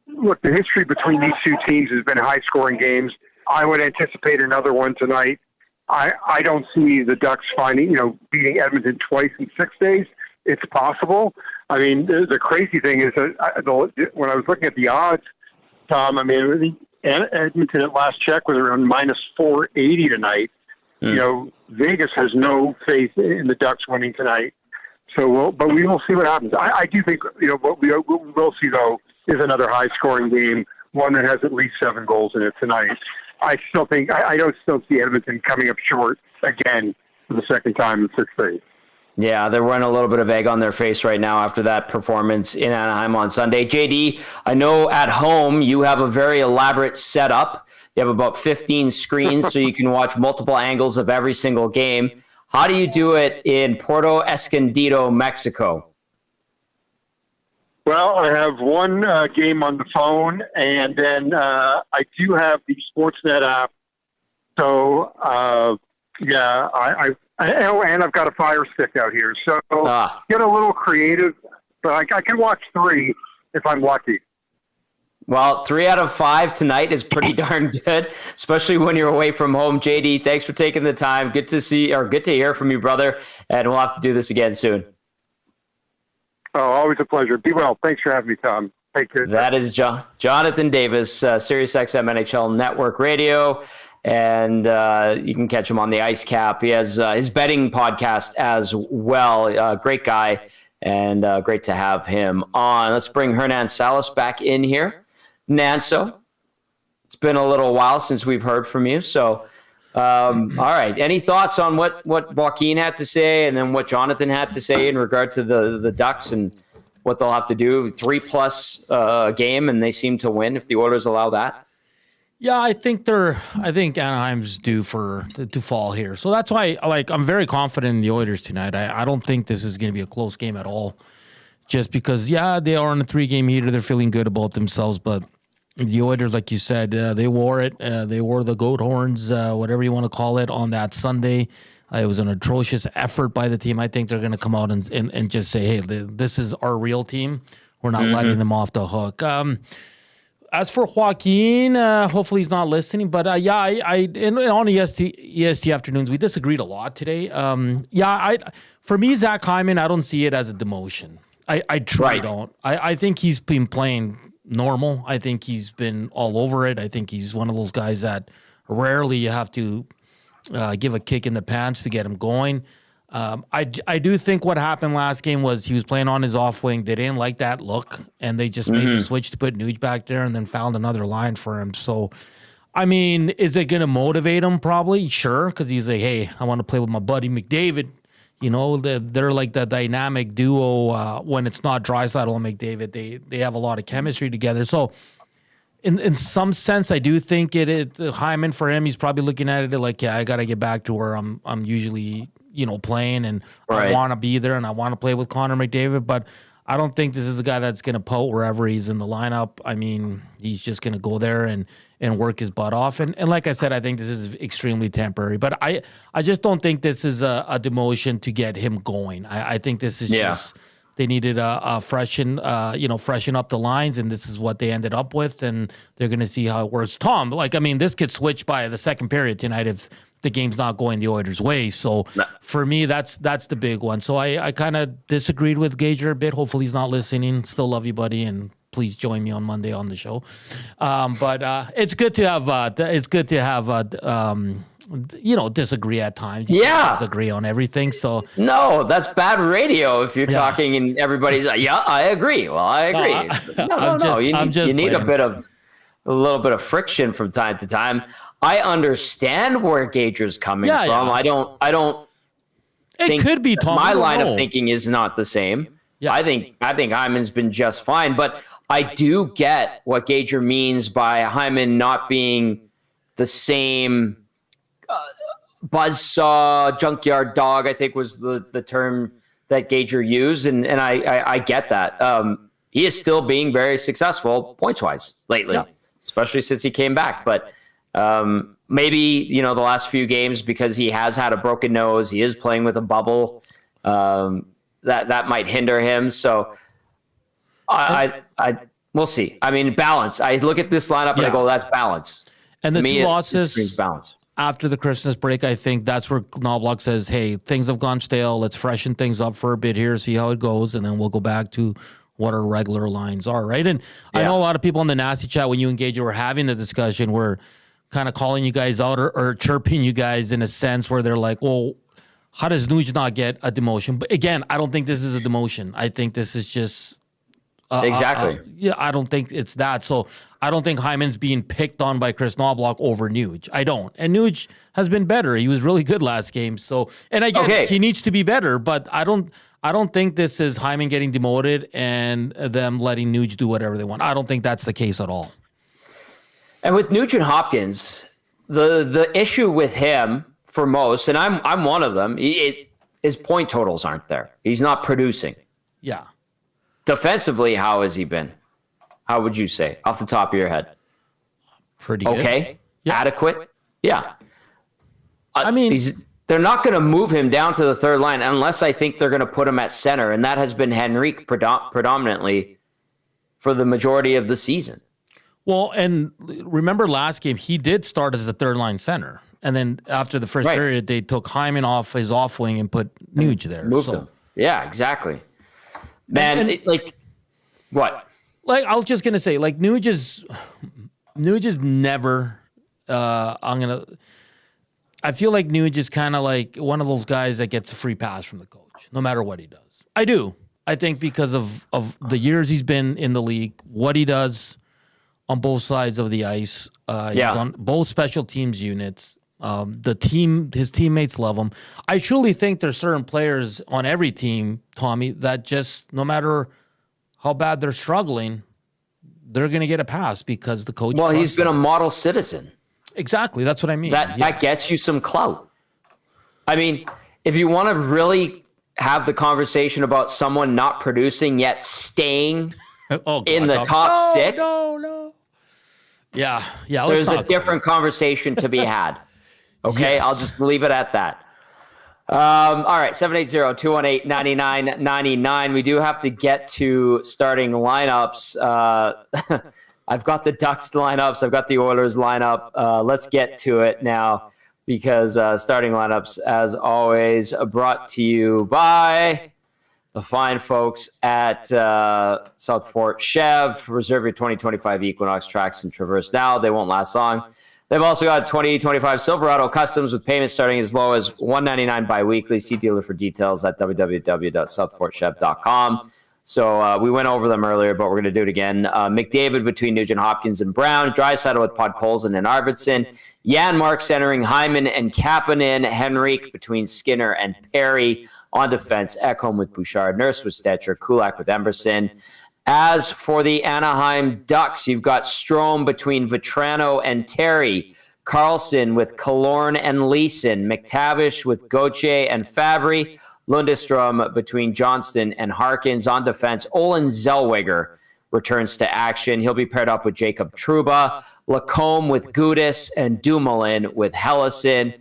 look, the history between these two teams has been high-scoring games. I would anticipate another one tonight. I don't see the Ducks beating Edmonton twice in 6 days. It's possible. I mean, the crazy thing is that when I was looking at the odds, Tom, I mean, Edmonton at last check was around minus 480 tonight. Vegas has no faith in the Ducks winning tonight. But we will see what happens. I do think, what we will see, though, is another high-scoring game, one that has at least 7 goals in it tonight. I still think, I don't still see Edmonton coming up short again for the second time in 6 days. Yeah, they're running a little bit of egg on their face right now after that performance in Anaheim on Sunday. JD, I know at home you have a very elaborate setup. You have about 15 screens so you can watch multiple angles of every single game. How do you do it in Puerto Escondido, Mexico? Well, I have one game on the phone, and then I do have the Sportsnet app. So, and I've got a Fire Stick out here. So get a little creative, but I can watch 3 if I'm lucky. Well, 3 out of 5 tonight is pretty darn good, especially when you're away from home. JD, thanks for taking the time. Good to hear from you, brother. And we'll have to do this again soon. Oh, always a pleasure. Be well. Thanks for having me, Tom. Take care. That is Jonathan Davis, SiriusXM NHL Network Radio. And you can catch him on the Ice Cap. He has his betting podcast as well. Great guy, and great to have him on. Let's bring Hernan Salas back in here. Nanso, it's been a little while since we've heard from you. So, all right. Any thoughts on what Joaquin had to say and then what Jonathan had to say in regard to the Ducks and what they'll have to do? 3+ game, and they seem to win if the Oilers allow that. Yeah, I think Anaheim's due to fall here. So that's why I'm very confident in the Oilers tonight. I don't think this is going to be a close game at all. Just because, they are on a 3-game heater. They're feeling good about themselves. But the Oilers, like you said, they wore it. They wore the goat horns, whatever you want to call it, on that Sunday. It was an atrocious effort by the team. I think they're going to come out and just say, hey, this is our real team. We're not letting them off the hook. As for Joaquin, hopefully he's not listening. But on the EST afternoons, we disagreed a lot today. For me, Zach Hyman, I don't see it as a demotion. I truly don't. I think he's been playing normal. I think he's been all over it. I think he's one of those guys that rarely you have to give a kick in the pants to get him going. I do think what happened last game was he was playing on his off wing. They didn't like that look, and they just made the switch to put Nuge back there and then found another line for him. So, I mean, is it going to motivate him? Probably, sure, because he's like, hey, I want to play with my buddy McDavid. You know, they're like the dynamic duo when it's not Draisaitl and McDavid. They have a lot of chemistry together. So, in some sense, I do think Hyman, for him, he's probably looking at it like, I got to get back to where I'm usually playing, and I want to be there and I want to play with Connor McDavid, but I don't think this is a guy that's going to pout wherever he's in the lineup. I mean, he's just going to go there and work his butt off. And like I said, I think this is extremely temporary, but I just don't think this is a demotion to get him going. I think this is just, they needed a freshen up the lines, and this is what they ended up with, and they're going to see how it works. Tom, this could switch by the second period tonight if the game's not going the Oilers' way. So for me, that's the big one. So I kind of disagreed with Gager a bit. Hopefully he's not listening. Still love you, buddy, and please join me on Monday on the show. But it's good to have disagree at times. You can't disagree on everything. So no, that's bad radio if you're talking and everybody's like, yeah, I agree. Well, I agree. No. You need a little bit of friction from time to time. I understand where Gager's coming from. Yeah. I don't. It could be Tom. My line of thinking is not the same. Yeah. I think Hyman's been just fine, but I do get what Gager means by Hyman not being the same buzzsaw, junkyard dog, I think was the term that Gager used, and I get that. He is still being very successful points-wise lately, especially since he came back. But maybe, the last few games, because he has had a broken nose, he is playing with a bubble, that might hinder him. So we'll see. I mean, balance. I look at this lineup and I go, that's balance. And to the me, two losses it's balance. After the Christmas break, I think that's where Knobloch says, hey, things have gone stale. Let's freshen things up for a bit here, see how it goes, and then we'll go back to what our regular lines are, right? And I know a lot of people in the Nasty Chat, when you engage, were having the discussion, were kind of calling you guys out or chirping you guys in a sense where they're like, well, how does Nuge not get a demotion? But again, I don't think this is a demotion. I think this is just... exactly. I don't think it's that. So I don't think Hyman's being picked on by Chris Knobloch over Nuge. I don't. And Nuge has been better. He was really good last game. So, and again, he needs to be better, but I don't think this is Hyman getting demoted and them letting Nuge do whatever they want. I don't think that's the case at all. And with Nugent Hopkins, the issue with him for most, and I'm one of them, his point totals aren't there. He's not producing. Yeah. Defensively, how has he been? How would you say, off the top of your head? Pretty good. Okay. Yeah. Adequate? Yeah. I mean, they're not going to move him down to the third line unless I think they're going to put him at center, and that has been Henrique predominantly for the majority of the season. Well, and remember last game, he did start as the third line center, and then after the first period, they took Hyman off his off wing and put Nuge there. Moved him. Yeah, exactly. Man, what? Like, I was just gonna say, like, Nuge is never. I feel like Nuge is kind of like one of those guys that gets a free pass from the coach, no matter what he does. I do. I think because of the years he's been in the league, what he does on both sides of the ice. He's on both special teams units. His teammates love him. I truly think there's certain players on every team, Tommy, that just, no matter how bad they're struggling, they're going to get a pass because the coach. Well, he's been a model citizen. Exactly. That's what I mean. That gets you some clout. I mean, if you want to really have the conversation about someone not producing yet staying in the top six. No. Yeah. There's a different conversation to be had. Okay, yes. I'll just leave it at that. All right, 780-218-9999. We do have to get to starting lineups. I've got the Ducks lineups. I've got the Oilers lineup. Let's get to it now because starting lineups, as always, brought to you by the fine folks at South Fort Chev. Reserve your 2025 Equinox tracks and Traverse now. They won't last long. They've also got 2025 Silverado Customs with payments starting as low as $199 bi-weekly. See dealer for details at www.southfortchev.com. So we went over them earlier, but we're going to do it again. McDavid between Nugent Hopkins and Brown. Draisaitl with Podkolzin and Arvidsson. Janmark centering Hyman and Kapanen. Henrique between Skinner and Perry. On defense, Ekholm with Bouchard. Nurse with Stetcher. Kulak with Emerson. As for the Anaheim Ducks, you've got Strome between Vetrano and Terry. Carlson with Killorn and Leeson. McTavish with Gauthier and Fabry. Lundestrom between Johnston and Harkins. On defense, Olin Zellweger returns to action. He'll be paired up with Jacob Trouba. Lacombe with Gudis and Dumoulin with Hellison.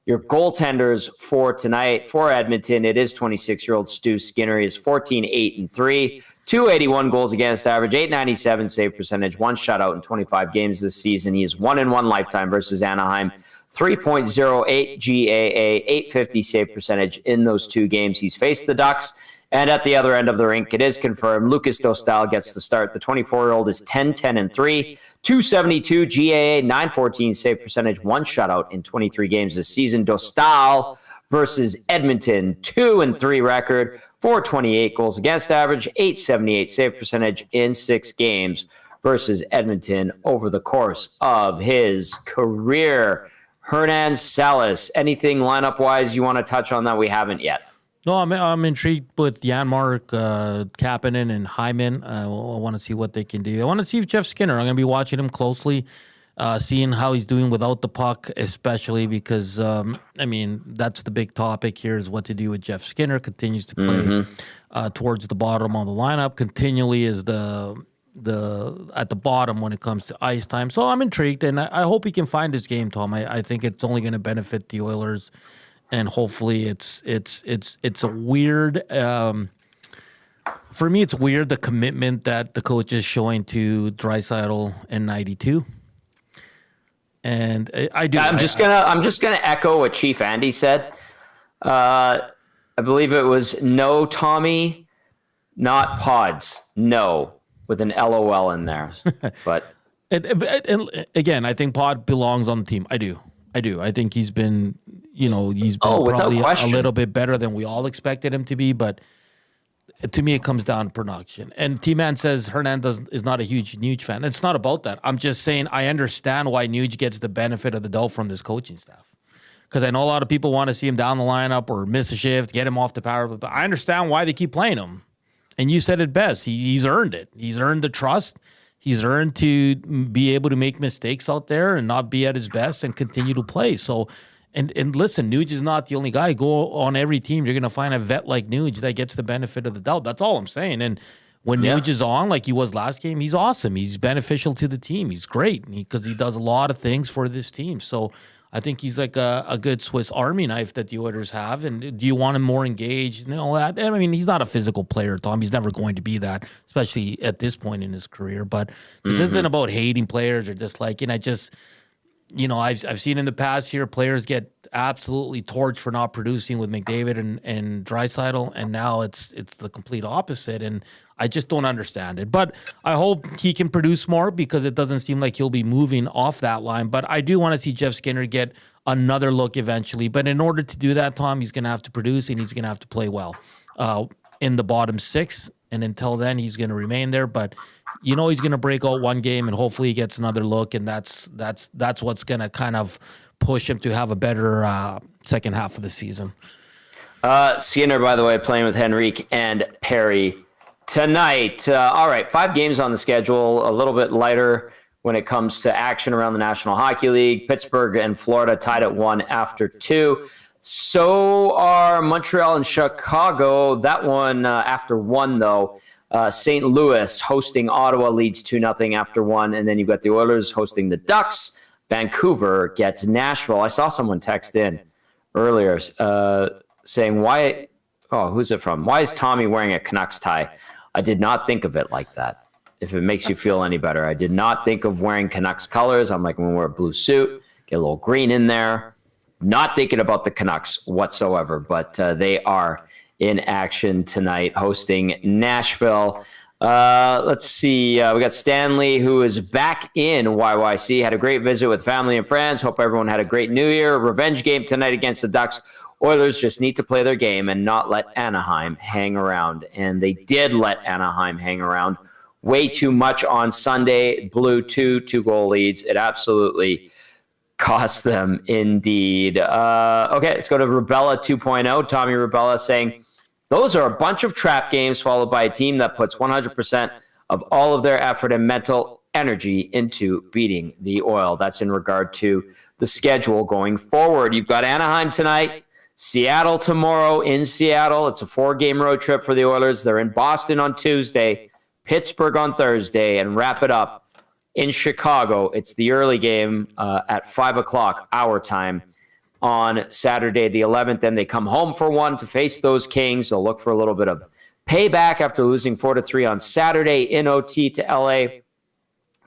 Your goaltenders for tonight for Edmonton, it is 26-year-old Stu Skinner. He is 14-8-3, 281 goals against average, 897 save percentage, one shutout in 25 games this season. He is 1-1 lifetime versus Anaheim, 3.08 GAA, 850 save percentage in those two games. He's faced the Ducks. And at the other end of the rink, it is confirmed Lucas Dostal gets the start. The 24-year-old is 10-10-3, 272 GAA, 914 save percentage, one shutout in 23 games this season. Dostal versus Edmonton, 2-3 record, 428 goals against average, 878 save percentage in 6 games versus Edmonton over the course of his career. Hernan Salas, anything lineup-wise you want to touch on that we haven't yet? No, I'm intrigued with Janmark, Kapanen, and Hyman. I want to see what they can do. I want to see if Jeff Skinner. I'm going to be watching him closely, seeing how he's doing without the puck, especially because, that's the big topic here is what to do with Jeff Skinner. Continues to play towards the bottom of the lineup. Continually is at the bottom when it comes to ice time. So I'm intrigued, and I hope he can find his game, Tom. I think it's only going to benefit the Oilers. And hopefully it's a weird, for me, it's weird the commitment that the coach is showing to Draisaitl and 92. And I do. I'm just gonna echo what Chief Andy said. I believe it was no Tommy, not pods. No, with an LOL in there. But and again, I think Pod belongs on the team. I do. I think he's been, probably a little bit better than we all expected him to be. But to me, it comes down to production. And T-Man says Hernandez is not a huge Nuge fan. It's not about that. I'm just saying I understand why Nuge gets the benefit of the doubt from this coaching staff. Because I know a lot of people want to see him down the lineup or miss a shift, get him off the power. But I understand why they keep playing him. And you said it best. He's earned it. He's earned the trust. He's earned to be able to make mistakes out there and not be at his best and continue to play. So, and listen, Nuge is not the only guy. Go on every team, you're going to find a vet like Nuge that gets the benefit of the doubt. That's all I'm saying. And when Nuge is on, like he was last game, he's awesome. He's beneficial to the team. He's great because he does a lot of things for this team. So I think he's like a good Swiss Army knife that the Oilers have. And do you want him more engaged and all that? I mean, he's not a physical player, Tom. He's never going to be that, especially at this point in his career. But this isn't about hating players or just like, I've seen in the past here players get absolutely torched for not producing with McDavid and Draisaitl, and now it's the complete opposite, and I just don't understand it. But I hope he can produce more because it doesn't seem like he'll be moving off that line. But I do want to see Jeff Skinner get another look eventually. But in order to do that, Tom, he's going to have to produce and he's going to have to play well in the bottom six. And until then, he's going to remain there. But he's going to break out one game and hopefully he gets another look. And that's what's going to kind of push him to have a better second half of the season. Skinner, by the way, playing with Henrique and Perry tonight. All right, 5 games on the schedule, a little bit lighter when it comes to action around the National Hockey League. Pittsburgh and Florida tied at 1 after 2. So are Montreal and Chicago. That one after 1, though. St. Louis hosting Ottawa leads 2-0 after 1. And then you've got the Oilers hosting the Ducks. Vancouver gets Nashville. I saw someone text in earlier saying, why... Oh, who's it from? Why is Tommy wearing a Canucks tie? I did not think of it like that. If it makes you feel any better, I did not think of wearing Canucks colors. I'm like, when we wear a blue suit, get a little green in there. Not thinking about the Canucks whatsoever, but they are in action tonight hosting Nashville. Let's see. We got Stanley, who is back in YYC. Had a great visit with family and friends. Hope everyone had a great New Year. Revenge game tonight against the Ducks. Oilers just need to play their game and not let Anaheim hang around. And they did let Anaheim hang around way too much on Sunday. Blew 2-goal leads. It absolutely cost them indeed. Okay, let's go to Rubella 2.0. Tommy Rubella saying, those are a bunch of trap games followed by a team that puts 100% of all of their effort and mental energy into beating the Oil. That's in regard to the schedule going forward. You've got Anaheim tonight. Seattle tomorrow in Seattle. It's a 4-game road trip for the Oilers. They're in Boston on Tuesday, Pittsburgh on Thursday, and wrap it up in Chicago. It's the early game at 5 o'clock our time on Saturday the 11th. Then they come home for one to face those Kings. They'll look for a little bit of payback after losing 4-3 on Saturday in OT to LA.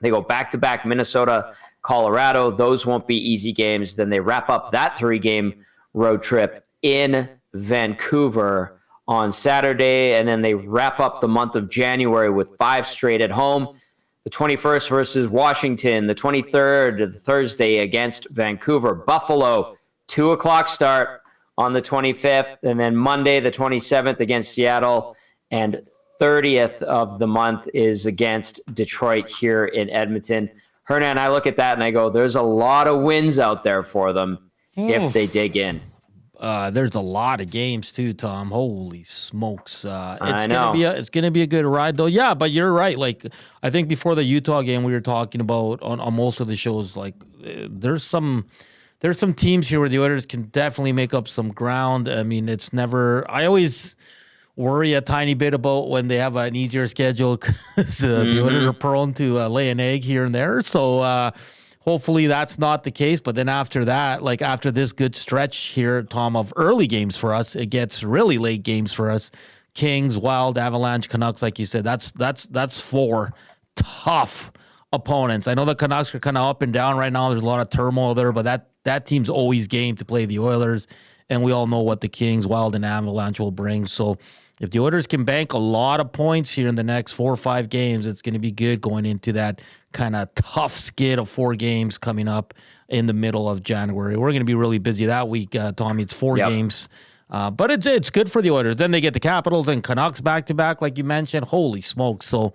They go back-to-back Minnesota, Colorado. Those won't be easy games. Then they wrap up that 3-game road trip in Vancouver on Saturday, and then they wrap up the month of January with 5 straight at home. The 21st versus Washington, the 23rd, Thursday against Vancouver. Buffalo, 2 o'clock start on the 25th, and then Monday, the 27th against Seattle, and 30th of the month is against Detroit here in Edmonton. Hernan, I look at that and I go, there's a lot of wins out there for them if they dig in. There's a lot of games too, Tom. Holy smokes! It's gonna be a good ride though. Yeah, but you're right. Like I think before the Utah game, we were talking about on most of the shows. Like there's some teams here where the Oilers can definitely make up some ground. I mean, it's never. I always worry a tiny bit about when they have an easier schedule because the Oilers are prone to lay an egg here and there. So. Hopefully that's not the case. But then after that, like after this good stretch here, Tom, of early games for us, it gets really late games for us. Kings, Wild, Avalanche, Canucks, like you said, that's 4 tough opponents. I know the Canucks are kind of up and down right now. There's a lot of turmoil there, but that team's always game to play the Oilers. And we all know what the Kings, Wild, and Avalanche will bring. So if the Oilers can bank a lot of points here in the next 4 or 5 games, it's going to be good going into that kind of tough skid of 4 games coming up in the middle of January. We're going to be really busy that week, Tommy. It's 4 games, but it's good for the Oilers. Then they get the Capitals and Canucks back-to-back, like you mentioned. Holy smokes. So,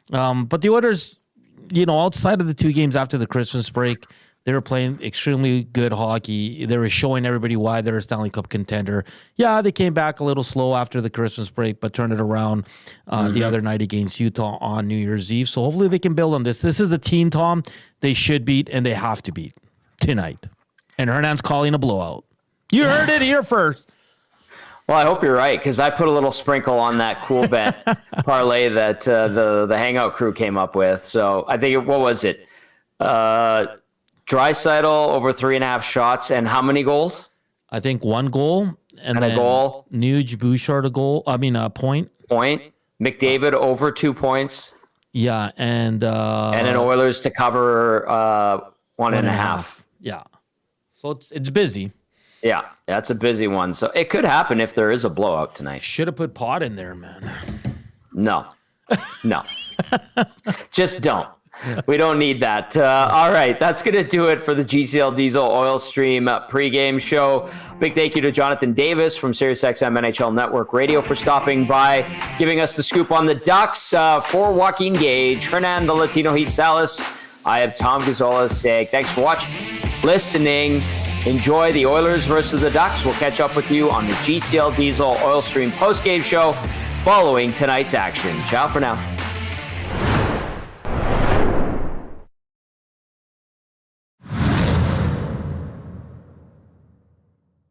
but the Oilers, outside of the 2 games after the Christmas break, they were playing extremely good hockey. They were showing everybody why they're a Stanley Cup contender. Yeah, they came back a little slow after the Christmas break, but turned it around the other night against Utah on New Year's Eve. So hopefully they can build on this. This is the team, Tom, they should beat and they have to beat tonight. And Hernan's calling a blowout. You heard it here first. Well, I hope you're right, because I put a little sprinkle on that cool bet parlay that the Hangout crew came up with. So I think, what was it? Draisaitl over 3.5 shots, and how many goals? I think 1 goal, and then a goal. Nuge Bouchard a point. McDavid over 2 points. Yeah, and then Oilers to cover 1.5. Yeah, so it's busy. Yeah, that's a busy one. So it could happen if there is a blowout tonight. Should have put Pot in there, man. No. Just don't. We don't need that. All right, that's going to do it for the GCL Diesel Oil Stream pregame show. Big thank you to Jonathan Davis from SiriusXM NHL Network Radio for stopping by, giving us the scoop on the Ducks. For Joaquin Gage, Hernan the Latino Heat Salas, I have Tom Gazzola saying thanks for watching, listening. Enjoy the Oilers versus the Ducks. We'll catch up with you on the GCL Diesel Oil Stream postgame show following tonight's action. Ciao for now.